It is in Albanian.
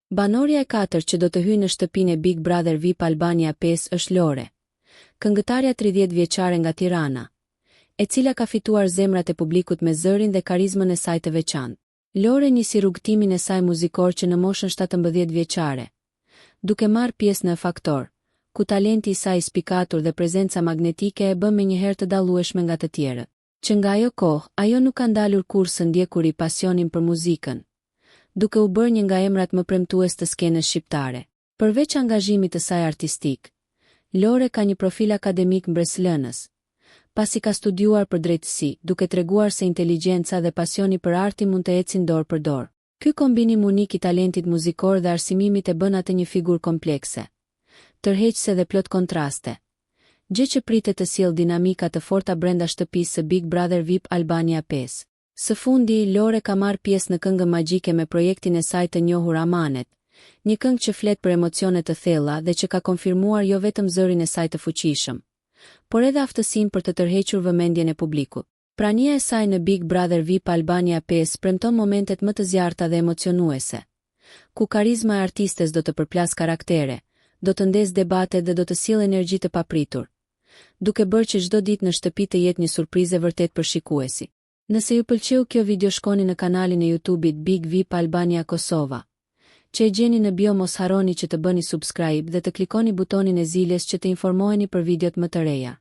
Banorja e 4 që do të hyjë në shtëpinë e Big Brother VIP Albania 5 është Lore, këngëtarja 30 vjeçare nga Tirana, e cila ka fituar zemrat e publikut me zërin dhe karizmën e saj të veçantë. Lore nisi rrugtimin e saj muzikor që në moshën 17 vjeçare, duke marrë pjesë në Faktor, ku talenti i saj spikatur dhe prezenca magnetike e bën menjëherë të dallueshme nga të tjerët. Që nga ajo kohë, ajo nuk ka ndalur kurrë ndjekuri pasionin për muzikën, duke u bërë një nga emrat më premtues të skenës shqiptare. Përveç angazhimit të saj artistik, Lore ka një profil akademik mbreslënës, pasi ka studiuar për drejtësi, duke treguar se inteligjenca dhe pasioni për arti mund të ecin dorë për dorë. Ky kombinim unik i talentit muzikor dhe arsimimit e bën atë një figurë komplekse, tërheqëse dhe plot kontraste, gjë që pritet të sjellë dinamika të forta brenda shtëpisë së Big Brother VIP Albania 5. Së fundi, Lore ka marrë pjesë në këngën magjike me projektin e saj të njohur Amanet, një këngë që flet për emocione të thella dhe që ka konfirmuar jo vetëm zërin e saj të fuqishëm, por edhe aftësinë për të tërhequr vëmendjen e publikut. Prania e saj në Big Brother VIP Albania 5 premton momentet më të zjarrta dhe emocionuese, ku karizma e artistes do të përplas karaktere, do të ndez debate dhe do të sjellë energji të papritur, duke bërë që çdo ditë në shtëpi të jetë një surprizë vërtet për shikuesi. Nëse ju pëlqeu kjo video, shkoni në kanalin e YouTube-it Big VIP Albania Kosova, që e gjeni në bio. Mos harroni që të bëni subscribe dhe të klikoni butonin e ziljes që të informoheni për videot më të reja.